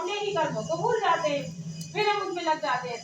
अपने ही कर्मों को भूल जाते हैं, फिर हम उसमें लग जाते हैं।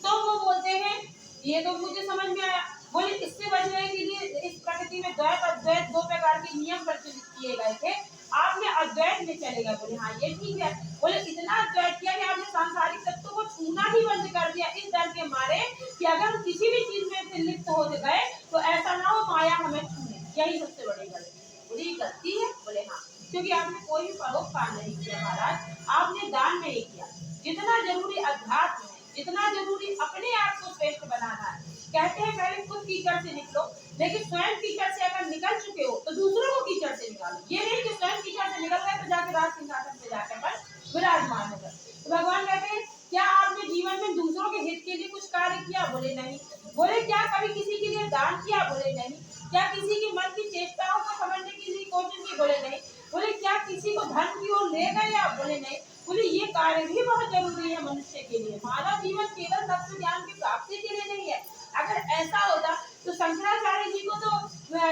तो वो बोलते हैं ये तो मुझे समझ में आया, बोले इससे बचने के लिए इस प्रकृति में द्वैत अद्वैत दो प्रकार के नियम प्रचलित किए गए थे, आपने अद्वैत में चलेगा। बोले हाँ ये ठीक है। बोले इतना अद्वैत किया कि आपने सांसारिक तत्वों को छूना ही बंद कर दिया इस डर के मारे कि अगर हम किसी भी चीज में से लिप्त हो गए तो ऐसा ना हो माया हमें छूने, यही सबसे बड़ी गलती। बोले गलती है? बोले हाँ, क्योंकि आपने कोई भी परोपकार नहीं किया महाराज, आपने दान नहीं किया। जितना जरूरी अध्यात्म है, जितना जरूरी अपने आप को श्रेष्ठ बनाना है। कहते हैं पहले खुद कीचड़ से निकलो, लेकिन स्वयं कीचड़ से अगर निकल चुके हो तो दूसरों को कीचड़ से निकालो। ये नहीं कि स्वयं कीचड़ से निकल गए तो जाके राज सिंहासन पे जाकर पर विराजमान होकर। तो भगवान कहते हैं क्या आपने जीवन में दूसरों के हित के लिए कुछ कार्य किया? बोले नहीं। बोले क्या कभी किसी के लिए दान किया? बोले नहीं। क्या किसी की मन की चेष्टाओं को समझने के लिए कोशिश की? बोले नहीं। बोले क्या किसी को धन की ओर ले गए आप? बोले नहीं। बोले ये कार्य भी बहुत जरूरी है मनुष्य के लिए। मानव जीवन केवल तत्व ज्ञान की प्राप्ति के लिए नहीं है। अगर ऐसा होता तो शंकराचार्य जी को तो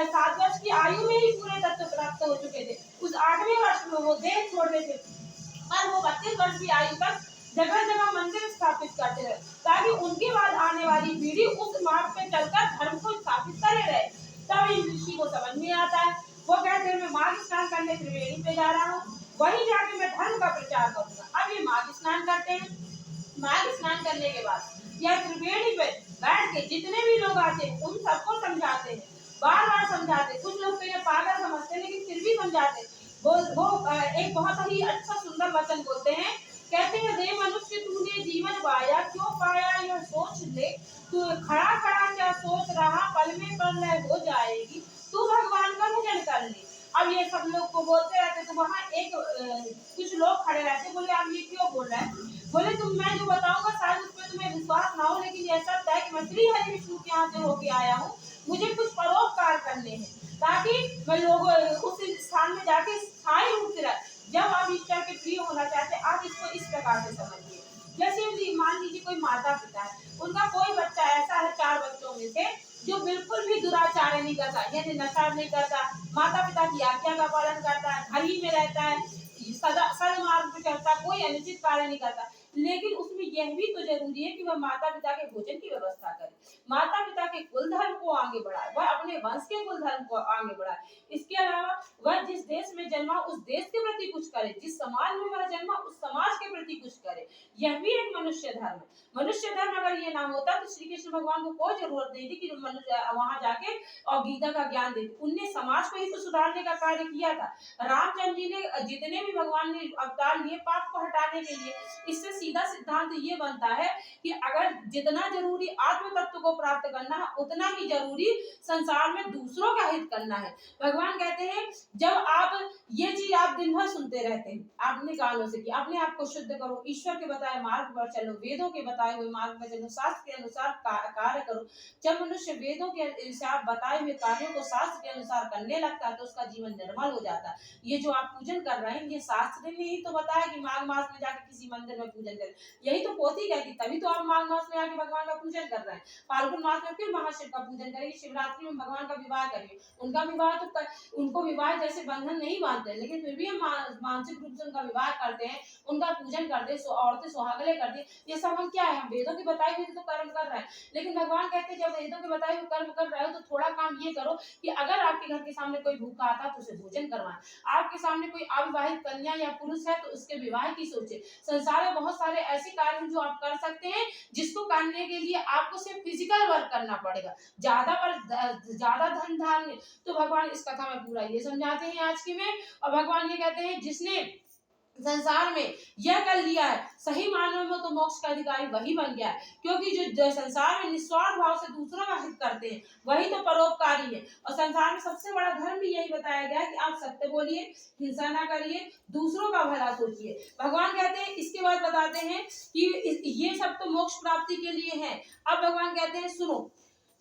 7 वर्ष की आयु में ही पूरे तत्व प्राप्त हो चुके थे। उस 8वें वर्ष में वो देह छोड़ देते और वो 32 वर्ष की आयु तक जगह जगह मंदिर स्थापित करते रहे, ताकि उनके बाद आने वाली पीढ़ी उस मार्ग पे चलकर धर्म को स्थापित करे रहे। तब इन ऋषि को समझ में आता है। वो कहते हैं मैं माघ स्नान करने त्रिवेणी पे जा रहा हूँ, वहीं जाके मैं धर्म का प्रचार करूंगा। अब ये माघ स्नान करते हैं, माघ स्नान करने के बाद यह त्रिवेणी पे बैठ के जितने भी लोग आते हैं उन सबको समझाते हैं, बार बार समझाते हैं। कुछ लोग तो ये पागल समझते हैं लेकिन फिर भी समझाते हैं। वो एक बहुत ही अच्छा सुंदर वचन बोलते हैं, कहते हैं रे मनुष्य तूने जीवन पाया क्यों पाया यह सोच ले, तू खड़ा खड़ा क्या सोच रहा पल में प्रलय हो जाएगी, तू भगवान का भजन कर ले। अब ये सब लोग को बोलते रहते तो वहाँ एक कुछ लोग खड़े रहते, बोले आप ये क्यों बोल रहे हैं? बोले तुम मैं जो बताऊंगा शायद उस पर तुम्हें विश्वास ना हो, लेकिन ये सत्य है कि मैं श्री हरि विष्णु के यहाँ से होके आया हूँ, मुझे कुछ परोपकार करने हैं ताकि मैं लोगों उस स्थान में जाके स्थायी रूप से रह। जब आप ईश्वर के प्रिय होना चाहते हैं आप इसको इस प्रकार से समझिए। जैसे मान लीजिए कोई माता पिता है, उनका कोई बच्चा ऐसा है 4 बच्चों में से जो बिल्कुल भी दुराचार नहीं करता, यानी नशा नहीं करता, माता पिता की आज्ञा का पालन करता है, घर ही में रहता है, सदा सदमार्ग पे चलता, कोई अनुचित कार्य नहीं करता, लेकिन उसमें यह भी तो जरूरी है कि वह माता पिता के भोजन की व्यवस्था करे, माता पिता के कुल धर्म को आगे बढ़ाए, वह अपने वंश के कुल धर्म को आगे बढ़ाए। इसके अलावा वह जिस देश में जन्मा उस देश के प्रति कुछ करे, जिस समाज में वह जन्मा उस समाज के प्रति कुछ करे, यह भी एक मनुष्य धर्म है। मनुष्य धर्म अगर ये ना होता तो श्री कृष्ण भगवान को कोई जरूरत नहीं थी कि मनुष्य वहां जाके और गीता का ज्ञान देते, उनने समाज को ही तो सुधारने का कार्य किया था। रामचंद्र जी ने जितने भी भगवान ने अवतार लिए पाप को हटाने के लिए। इससे सीधा सिद्धांत ये बनता है कि अगर जितना जरूरी आत्म तत्व को प्राप्त करना है उतना ही जरूरी संसार में दूसरों का हित करना है। भगवान कहते हैं जब आप ये चीज आप दिन भर सुनते रहते हैं, आपने गानों से कि अपने आप को शुद्ध करो, ईश्वर के बताए मार्ग पर चलो, वेदों के बताए हुए मार्ग पर चलो, शास्त्र के अनुसार कार्य करो। जब मनुष्य वेदों के अनुसार बताए हुए कार्यों को शास्त्र के अनुसार करने लगता है तो उसका जीवन निर्मल हो जाता है। ये जो आप पूजन कर रहे हैं ये शास्त्र ने ही तो बताया कि माघ मास में जाके किसी मंदिर में पूजन करें, यही तो पोथी कहती, तभी तो आप माघ मास में आके भगवान का पूजन कर रहे हैं। फाल्गुन मास में फिर महाशिव का पूजन करेंगे, शिवरात्रि में भगवान का विवाह करेंगे। उनका विवाह तो उनको विवाह जैसे बंधन नहीं बांधते लेकिन फिर भी हम मानसिक रूप से उनका विवाह करते हैं, उनका पूजन करते हैं, औरतें सुहागले करती हैं। ये सब हम क्या है, हम वेदों के बताए हुए तो कर्म कर रहे हैं। लेकिन भगवान कहते हैं जब वेदों के बताए हुए कर्म कर रहे हो तो थोड़ा काम ये करो कि अगर आपके घर के सामने कोई भूखा आता है तो उसे भोजन करवाएं, आपके सामने कोई अविवाहित कन्या या पुरुष है तो उसके विवाह की सोचे। संसार में बहुत सारे ऐसे कार्य हैं जो आप कर सकते हैं जिसको करने के लिए आपको सिर्फ फिजिकल वर्क करना पड़ेगा, ज्यादा धन धान्य। तो भगवान इस कथा में पूरा ये समझाते हैं आज की में, और भगवान ये कहते हैं जिसने संसार में यह कर लिया है सही मानव में तो मोक्ष का अधिकारी वही बन गया है, क्योंकि जो संसार में निस्वार्थ भाव से दूसरों का हित करते हैं वही तो परोपकारी है। और संसार में सबसे बड़ा धर्म भी यही बताया गया है कि आप सत्य बोलिए, हिंसा ना करिए, दूसरों का भला सोचिए। भगवान कहते हैं इसके बाद बताते हैं कि ये सब तो मोक्ष प्राप्ति के लिए है। अब भगवान कहते हैं सुनो,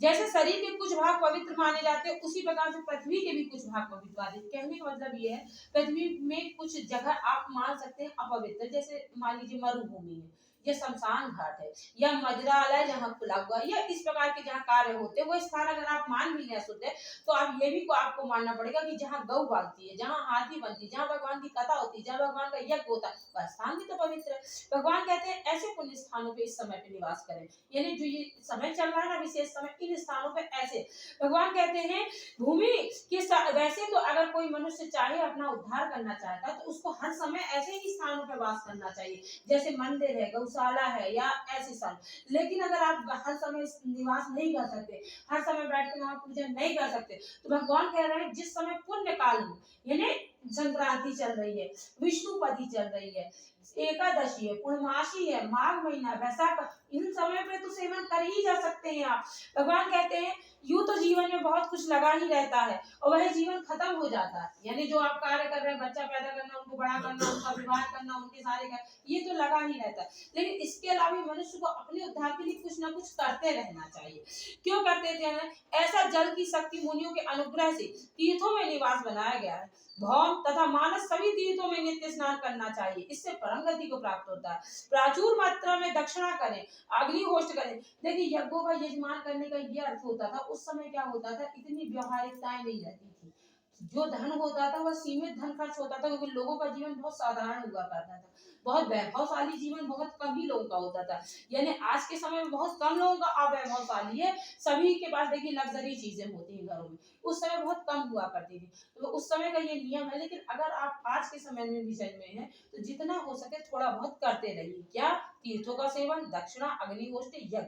जैसे शरीर के कुछ भाग पवित्र माने जाते हैं, उसी प्रकार से पृथ्वी के भी कुछ भाग पवित्र माने। कहने का मतलब ये है, पृथ्वी में कुछ जगह आप मान सकते हैं अपवित्र, जैसे मान लीजिए मरुभूमि है, या शमशान घाट है, या मजरालय जहाँ खुला हुआ, या इस प्रकार के जहाँ कार्य होते हैं, वो स्थान अगर आप मान भी नहीं सुनते, तो आप ये भी को आपको मानना पड़ेगा कि जहाँ गौ बांधती है, जहाँ हाथी बनती है, जहाँ भगवान की कथा होती है, जहाँ भगवान का यज्ञ होता है, वह स्थान भी तो पवित्र है। भगवान कहते हैं ऐसे पुण्य स्थानों पे इस समय पे निवास करें, यानी जो ये समय चल रहा है ना विशेष समय, इन स्थानों पे ऐसे भगवान कहते हैं भूमि के वैसे तो अगर कोई मनुष्य चाहे अपना उद्धार करना चाहता है, तो उसको हर समय ऐसे ही स्थानों पर वास करना चाहिए, जैसे मंदिर है, गौशाला है, या ऐसे स्थान। लेकिन अगर आप हर समय निवास नहीं कर सकते, हर समय बैठ के वहां पूजन नहीं कर सकते, तो भगवान कह रहे हैं जिस समय पुण्य काल हो, यानी संक्रांति चल रही है, विष्णुपदी चल रही है, एकादशी है, पूर्णमासी है, माघ महीना, वैशाख, इन समय पे तो सेवन कर ही जा सकते हैं आप। भगवान कहते हैं यूं तो जीवन में बहुत कुछ लगा ही रहता है, और वह जीवन खत्म हो जाता है, यानी जो आप कार्य कर रहे हैं, बच्चा पैदा करना, उनको बड़ा करना, उनका विवाह करना, उनके सारे कार्य, ये तो लगा ही रहता है। लेकिन इसके अलावा मनुष्य को अपने उद्धार के लिए कुछ ना कुछ करते रहना चाहिए। क्यों करते रहना? ऐसा जल की शक्ति मुनियों के अनुग्रह से तीर्थों में निवास बनाया गया है। भौम तथा मानस सभी तीर्थों में नित्य स्नान करना चाहिए, इससे परम गति को प्राप्त होता है। प्रचुर मात्रा में दक्षिणा करें, अग्निहोस्ट करें। देखिए यज्ञों का यजमान करने का ये अर्थ होता था, उस समय क्या होता था, इतनी व्यवहारिकताएं नहीं रहती थी, जो धन होता था वह सीमित धन खर्च होता था, क्योंकि लोगों का जीवन बहुत साधारण हुआ करता था, बहुत वैभवशाली जीवन बहुत कम ही लोगों का होता था। यानी आज के समय में बहुत कम लोगों का अवैभवशाली है, सभी के पास देखिए लग्जरी चीजें होती हैं घरों में, उस समय बहुत कम हुआ करती थी, तो उस समय का ये नियम है। लेकिन अगर आप आज के समय में भी जन्मे हैं, तो जितना हो सके थोड़ा बहुत करते रहिए। क्या? तीर्थों का सेवन, दक्षिणा, अग्निहोस्ट, यज्ञ।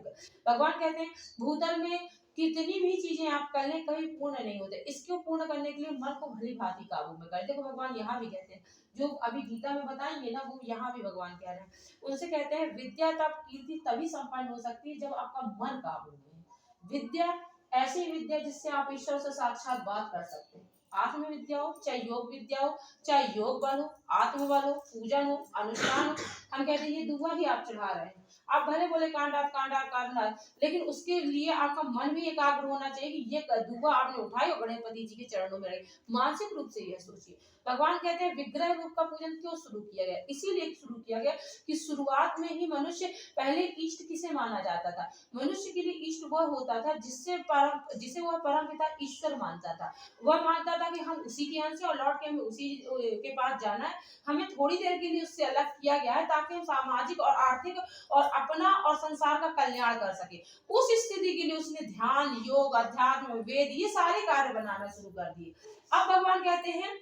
भगवान कहते हैं भूतल में कितनी भी चीजें आप कर लें, कभी पूर्ण नहीं होते, इसको पूर्ण करने के लिए मन को भली भांति काबू में कर। देखो भगवान यहाँ भी कहते हैं, जो अभी गीता में बताएंगे ना, वो यहाँ भी भगवान कह रहे हैं। उनसे कहते हैं विद्या तब कीर्ति तभी संपन्न हो सकती है जब आपका मन काबू में है। विद्या ऐसी विद्या जिससे आप ईश्वर से साक्षात बात कर सकते हैं। आत्म विद्या हो, चाहे योग विद्या हो, चाहे योग बल हो, आत्म बल हो, पूजन हो, अनुष्ठान हो, हम कहते हैं ये दुआ ही आप चढ़ा रहे हैं। आप भले बोले कांडा, लेकिन उसके लिए आपका मन भी एकाग्र होना चाहिए कि ये दुआ आपने उठाई और गणपति जी के चरणों में रखी। मानसिक रूप से यह सोचिए। भगवान कहते हैं विग्रह रूप का पूजन क्यों शुरू किया गया? इसीलिए शुरू किया गया कि शुरुआत में ही मनुष्य पहले इष्ट किसे माना जाता था? मनुष्य के लिए इष्ट वह होता था जिसे वह परम पिता ईश्वर मानता था। वह मानता था कि हम उसी के अंश हैं और लौट के हमें उसी के पास जाना है। हमें थोड़ी देर के लिए उससे अलग किया गया है ताकि हम सामाजिक और आर्थिक और अपना और संसार का कल्याण कर सके। उस स्थिति के लिए उसने ध्यान, योग, अध्यात्म, वेद ये सारे कार्य बनाना शुरू कर दिए। अब भगवान कहते हैं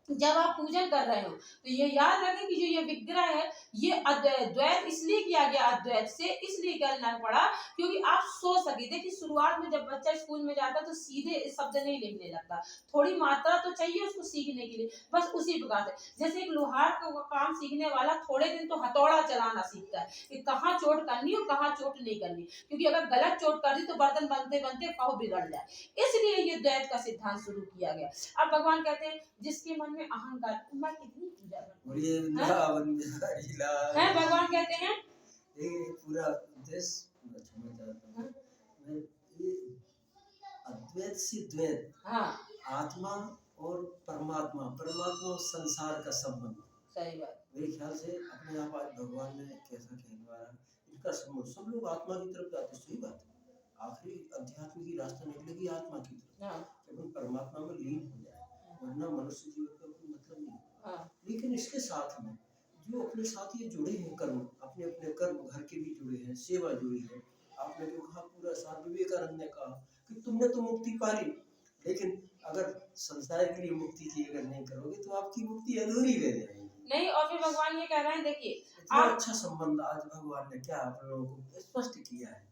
जब आप पूजन कर रहे हो तो ये याद रखें कि जो ये विग्रह है ये द्वैत इसलिए किया गया, अद्वैत से इसलिए करना पड़ा क्योंकि आप सोच सके। देखिए शुरुआत में जब बच्चा स्कूल में जाता तो सीधे शब्द नहीं लिखने लगता, थोड़ी मात्रा तो चाहिए उसको सीखने के लिए। बस उसी प्रकार से जैसे एक लोहार का काम सीखने वाला थोड़े दिन तो हथौड़ा चलाना सीखता है कि कहाँ चोट करनी और कहाँ चोट नहीं करनी, क्योंकि अगर गलत चोट कर दी तो बर्तन बनते बनते पाँव बिगड़ जाए। इसलिए ये द्वैत का सिद्धांत शुरू किया गया। अब भगवान कहते हैं जिसके मन में अहंकार, मैं कितनी पूजा है भगवान कहते हैं पूरा देश अद्वैत से द्वैत, हाँ आत्मा और परमात्मा, परमात्मा और संसार का संबंध। सही बात। मेरे ख्याल से अपने आप आज भगवान ने कैसा कहलवाया इनका संबंध, सब लोग आत्मा की तरफ जाते, सही बात है। आखिरी अध्यात्म की रास्ता निकलेगी आत्मा की तरफ, जब परमात्मा में लीन हो जाए, वरना मनुष्य जीवन का कोई मतलब नहीं। लेकिन इसके साथ में जो अपने साथ ये जुड़े हैं कर्म, अपने अपने कर्म घर के भी जुड़े हैं, सेवा जुड़ी है। आपने जो कहा पूरा साथ विवेकानंद ने कहा कि तुमने तो मुक्ति पा ली, लेकिन अगर संसार के लिए मुक्ति की अगर नहीं करोगे तो आपकी मुक्ति अधूरी रह जाएगी। नहीं, और फिर भगवान ये कह रहे हैं देखिए आप अच्छा संबंध आज भगवान ने क्या आप लोगों को स्पष्ट किया है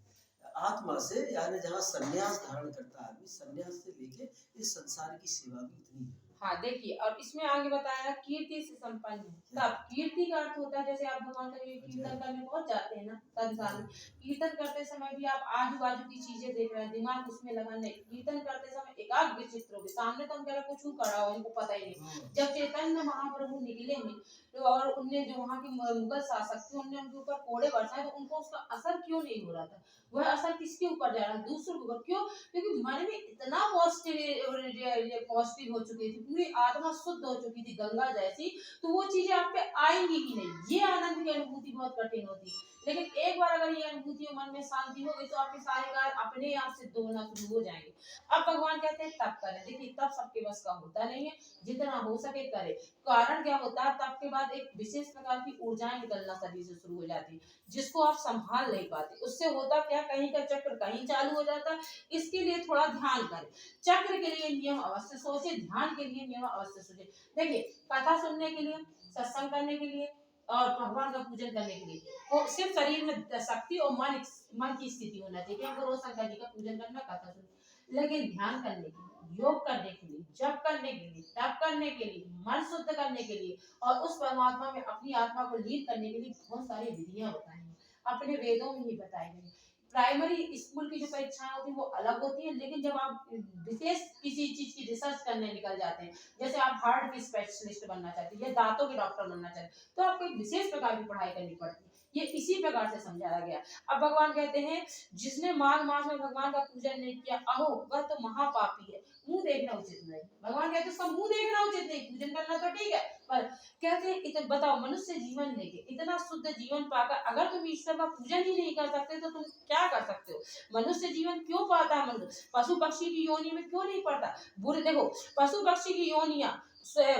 आत्मा से, यानी जहाँ संन्यास धारण करता है आदमी, संन्यास से लेके इस संसार की सेवा भी उतनी है। हाँ देखिए, और इसमें आगे बताया कीर्ति से संपन्न है। तब कीर्ति का अर्थ होता है जैसे आप भगवान का ये कीर्तन करने पहुंच जाते हैं ना संसार में, कीर्तन करते समय भी आप आजू बाजू की चीजें देख रहे हैं, दिमाग उसमें लगा नहीं, कीर्तन करते समय एकाग्र चित्त रहोगे, सामने तो हम कह रहे कुछ खड़ा हो, उनको पता ही नहीं। जब चैतन्य महाप्रभु निकलेंगे तो और उनने जो वहाँ की मुगल शासक थे उनने उनके ऊपर कोड़े बरसाए, तो उनको उसका असर क्यों नहीं हो रहा था? वह असर किसके ऊपर जा रहा है? दूसरों के ऊपर। क्यों? क्योंकि मन में इतना पॉजिटिव हो चुकी थी, पूरी आत्मा शुद्ध हो चुकी थी गंगा जैसी, तो वो चीजें आप पे आएंगी ही नहीं। ये आनंद की अनुभूति बहुत कठिन होती है, लेकिन एक बार अगर ये अनुभूति मन में शांति हो गई तो आपके सारे कार्य अपने आप सिद्ध होना शुरू हो जाएंगे। अब भगवान कहते हैं तब करें। देखिए तब सबके बस का होता नहीं है, जितना हो सके करे। कारण क्या होता है, तब के बाद एक विशेष प्रकार की ऊर्जाएं निकलना शरीर से शुरू हो जाती है, जिसको आप संभाल नहीं पाते। उससे होता क्या, कहीं का चक्र कहीं चालू हो जाता है। इसके लिए थोड़ा ध्यान करें, चक्र के लिए नियम अवश्य सोचे, ध्यान के लिए नियम अवश्य सोचे। देखिए कथा सुनने के लिए, सत्संग करने के लिए और भगवान का पूजन करने के लिए वो सिर्फ शरीर में शक्ति और मन की स्थिति होना चाहिए। हमको रोज शंकर जी का पूजन करना, कथा सुनना, लेकिन ध्यान करने के लिए, योग करने के लिए, जप करने के लिए, तप करने के लिए, मन शुद्ध करने के लिए और उस परमात्मा में अपनी आत्मा को लीन करने के लिए बहुत सारी विधियां बताई हैं, अपने वेदों में ही बताई गई। प्राइमरी स्कूल की जो परीक्षाएं होती है वो अलग होती है, लेकिन जब आप विशेष किसी चीज की रिसर्च करने निकल जाते हैं, जैसे आप हार्ट के स्पेशलिस्ट बनना चाहते हैं या दांतों के डॉक्टर बनना चाहते हैं, तो आपको एक विशेष प्रकार की पढ़ाई करनी पड़ती है। ये इसी प्रकार से समझाया गया। अब भगवान कहते हैं जिसने माघ मास में भगवान का पूजन नहीं किया, अहो वह तो महापापी है, मुंह देखना उचित नहीं। भगवान कहते हैं उसका मुंह देखना उचित नहीं, पूजन करना तो ठीक है, पर कहते हैं इतना बताओ, मनुष्य जीवन लेके इतना शुद्ध जीवन पाकर अगर तुम ईश्वर का पूजन ही नहीं कर सकते तो तुम क्या कर सकते हो? मनुष्य जीवन क्यों पाता है? मनुष्य पशु पक्षी की योनि में क्यों नहीं पड़ता? बुरे देखो, पशु पक्षी की योनियां,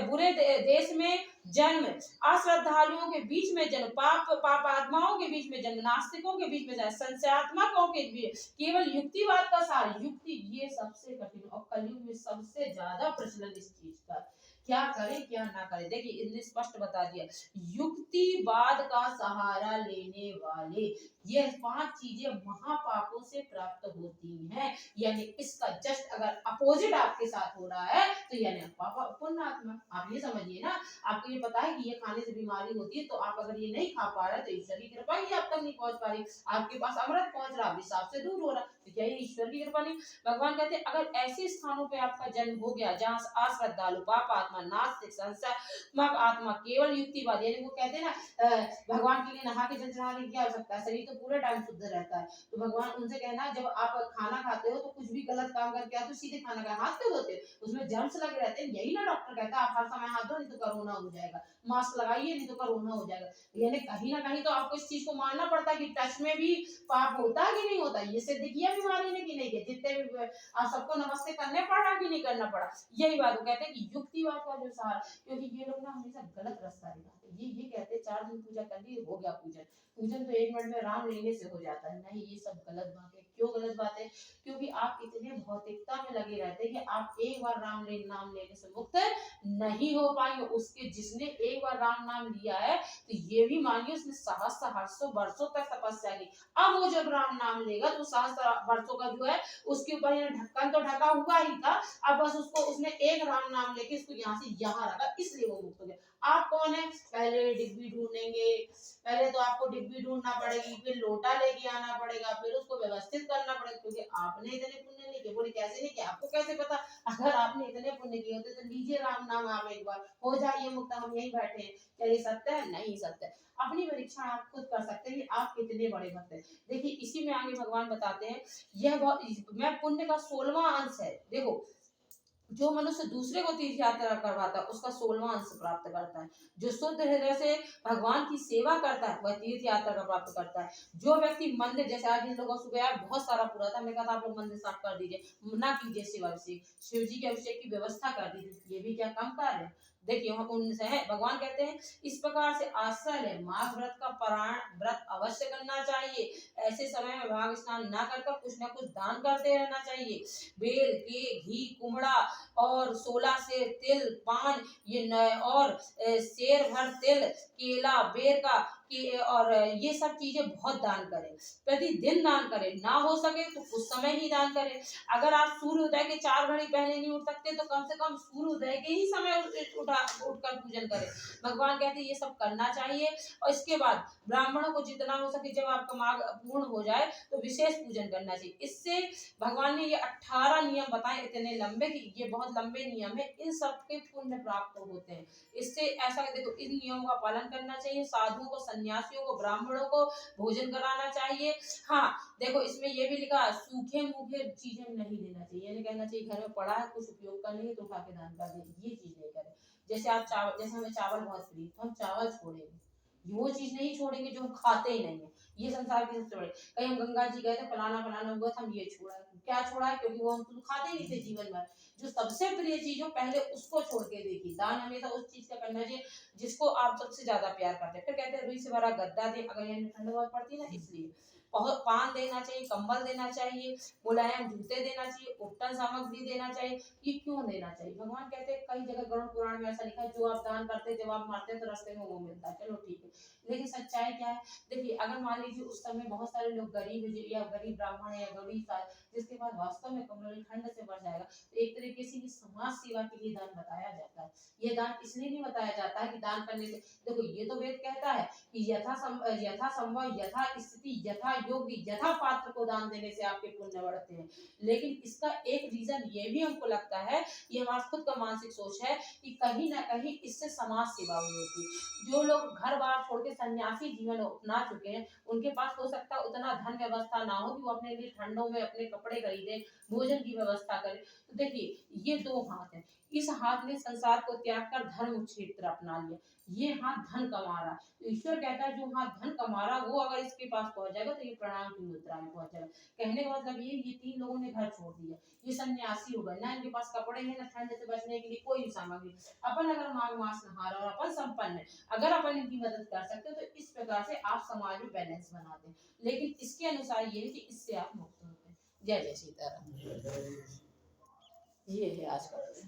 बुरे देश में जन्म, अश्रद्धालुओं के बीच में जन्म, पापात्माओं के बीच में जन्म, नास्तिकों के बीच में जन्म, संशयात्मकों के बीच, केवल युक्तिवाद का सार युक्ति, ये सबसे कठिन और कलयुग में सबसे ज्यादा प्रचलन इस चीज का। क्या करें क्या ना करें, देखिए इसने स्पष्ट बता दिया, युक्तिवाद का सहारा लेने वाले ये 5 चीजें महापापों से प्राप्त होती हैं। यानी इसका जस्ट अगर अपोजिट आपके साथ हो रहा है तो यानी पाप पुण्य आत्मा। आप ये समझिए ना, आपको ये पता है कि ये खाने से बीमारी होती है, तो आप अगर ये नहीं खा पा रहे तो ईश्वर की कृपा ही आप तक नहीं पहुंच पा रही, आपके पास अमृत पहुंच रहा, विषाप से दूर हो रहा, तो क्या ये ईश्वर की कृपा नहीं? भगवान कहते हैं अगर ऐसे स्थानों पे आपका जन्म हो गया जहाँ अश्रद्धालु, पाप आत्मा, नास्तिक, संशयात्मक आत्मा, केवल युक्तिवाद, यानी वो कहते हैं ना भगवान के लिए नहा के जल चढ़ाने की क्या आवश्यकता है, शरीर तो पूरे टाइम शुद्ध रहता है। तो भगवान उनसे कहना, जब आप खाना खाते हो तो कुछ भी गलत काम करके आते हो, सीधे खाना खाए, हाथ क्यों धोते हो? उसमें जर्म्स लगे रहते हैं, यही ना डॉक्टर कहता है आप हर समय हाथ धो, नहीं तो कोरोना हो जाएगा, मास्क लगाइए नहीं तो कोरोना हो जाएगा। यानी कहीं ना कहीं तो आपको इस चीज को मानना पड़ता है कि टच में भी पाप होता है कि नहीं होता, ये सिद्ध किया बीमारी ने कि नहीं किया, जितने भी आप सबको नमस्ते करने पड़ा कि नहीं करना पड़ा। यही बात वो कहते हैं कि युक्तिवाद का जो सहारा, क्योंकि ये लोग ना हमेशा गलत रास्ता दिखाते हैं। ये कहते हैं 4 दिन पूजा कर ली हो गया पूजन, पूजन तो 1 मिनट में राम लेने से हो जाता है। नहीं, ये सब गलत बात है। क्यों गलत बात है? क्योंकि आप इतने भौतिकता में लगे रहते हैं कि आप एक बार नाम लेने से मुक्त नहीं हो पाएंगे। उसके जिसने एक बार राम नाम लिया है तो ये भी मानिए उसने सहस्त्र वर्षों तक तपस्या की। अब वो जब राम नाम लेगा तो सहस्त्र वर्षों का जो है उसके ऊपर ढक्कन तो ढका हुआ ही था, अब बस उसको उसने एक राम नाम लेके इसको यहाँ से यहाँ रखा, इसलिए वो मुक्त हो गया। आप कौन है? पहले डिब्बी ढूंढेंगे, पहले तो आपको डिब्बी ढूंढना पड़ेगी, फिर लोटा लेके आना पड़ेगा, फिर उसको व्यवस्थित करना पड़ेगा, क्योंकि आपने इतने पुण्य नहीं किए। बोले कैसे नहीं किया? आपको कैसे पता? अगर आपने इतने पुण्य किए होते तो लीजिए राम नाम, आप एक बार हो जाइए मुक्त, हम यहीं बैठे हैं। क्या ये सत्य है? नहीं सत्य है। अपनी परीक्षा आप खुद कर सकते हैं कि आप कितने बड़े भक्त हैं। देखिए इसी में आगे भगवान बताते हैं, यह मैं पुण्य का 16वां अंश है। देखो जो मनुष्य दूसरे को तीर्थ यात्रा करवाता है उसका 16वां अंश प्राप्त करता है। जो शुद्ध हृदय से भगवान की सेवा करता है वह तीर्थ यात्रा का प्राप्त करता है। जो व्यक्ति मंदिर, जैसे आज इन लोगों सुबह बहुत सारा पूरा था, मैंने कहा था आप लोग मंदिर साफ कर दीजिए, ना कीजिए शिवाभिषेक, शिव जी के अभिषेक की व्यवस्था कर दीजिए, ये भी क्या कम कार्य है? देखिए वहां उनसे है, भगवान कहते हैं इस प्रकार से आश्रय ले, माघ व्रत का पारायण व्रत अवश्य करना चाहिए। ऐसे समय में भाग स्नान ना कर कुछ ना कुछ दान करते रहना चाहिए। बेल के घी, कुमड़ा और 16 से तिल, पान, ये और शेर भर तिल, केला, बेर का कि और ये सब चीजें बहुत दान करें, प्रतिदिन दान करें, ना हो सके तो कुछ समय ही दान करें। अगर आप सूर्योदय के 4 घड़ी पहले नहीं उठ सकते तो कम से कम सूर्योदय के ही समय उठकर पूजन करें। भगवान कहते हैं ये सब करना चाहिए। और इसके बाद ब्राह्मणों को जितना हो सके जब आपका मार्ग पूर्ण हो जाए तो विशेष पूजन करना चाहिए। इससे भगवान ने ये 18 नियम बताए, इतने लंबे कि ये बहुत लंबे नियम है, इन सब के पुण्य प्राप्त होते हैं। इससे ऐसा देखो, इन नियमों का पालन करना चाहिए। साधुओं को, सन्यासियों को, ब्राह्मणों को भोजन कराना चाहिए। हाँ देखो, इसमें ये भी लिखा है सूखे मूखे चीजें नहीं देना चाहिए, यानी कहना चाहिए घर में पड़ा है कुछ उपयोग का नहीं है तो उठा के दान कर दे, ये चीज नहीं करें। जैसे आप चावल, जैसे हमें चावल बहुत प्रिय तो हम चावल छोड़ेंगे, वो चीज नहीं छोड़ेंगे जो हम खाते ही नहीं है। ये संसार की सबसे बड़ी, कहीं हम गंगा जी गए थे, फलाना फलाना हुआ था, हम ये छोड़ा, क्या छोड़ा है? क्योंकि वो हम तो खाते ही नहीं थे जीवन भर। जो सबसे प्रिय चीज हो पहले उसको छोड़ के देखिए। दान हमेशा उस चीज का करना चाहिए जिसको आप सबसे ज्यादा प्यार करते हैं। फिर कहते हैं रुई से भरा गद्दा दे, अगर यहाँ ठंड बहुत पड़ती है ना इसलिए। बहुत पान देना चाहिए, कंबल देना चाहिए, मुलायम जूते देना चाहिए, उपटन सामग्री देना चाहिए। ये क्यों देना चाहिए? भगवान कहते हैं कई जगह गरुड़ पुराण में ऐसा लिखा है, जो आप दान करते हैं जब आप मरते हैं तो रास्ते में वो मिलता है। चलो ठीक है, लेकिन सच्चाई क्या है? देखिए, अगर मान लीजिए उस समय बहुत सारे लोग गरीब है या गरीब ब्राह्मण है या गरीब जिसके पास वास्तव में कमजोरी ठंड से बढ़ जाएगा, तो एक तरीके से समाज सेवा के लिए दान बताया जाता है। ये दान इसलिए नहीं बताया जाता है कि दान करने से, देखो ये तो वेद कहता है कि यथा संभव, यथा स्थिति, यथा योग्य, यथा पात्र को दान देने से आपके पुण्य बढ़ते हैं। लेकिन इसका एक रीजन ये भी हमको लगता है, ये हमारा खुद का मानसिक सोच है कि कहीं ना कहीं इससे समाज सेवा हुई होती है। जो लोग घर बार छोड़ के सन्यासी जीवन अपना चुके हैं, उनके पास हो सकता है उतना धन व्यवस्था ना हो कि वो अपने लिए ठंडों में अपने कपड़े खरीदे, भोजन की व्यवस्था करें। तो देखिए ये दो हाथ है, इस हाथ ने संसार को त्याग कर धर्म क्षेत्र अपना लिया, ये हाथ धन कमा रहा। तो ईश्वर कहता है जो हाथ धन कमा रहा वो अगर इसके पास पहुंच जाएगा तो ये प्रणाम की मुद्रा में पहुंच जाएगा। कहने का मतलब ये 3 लोगों ने घर छोड़ दिया, ये सन्यासी हो गए, ना इनके पास कपड़े हैं ना ठंड से बचने के लिए कोई भी सामग्री, अपन अगर माघ मास नहा रहा और अपन संपन्न है, अगर अपन इनकी मदद कर सकते हो तो इस प्रकार से आप समाज में बैलेंस बनाते हैं। लेकिन इसके अनुसार ये है कि इससे आप मुक्त होते हैं। जय जय सीताराम। ये है आज का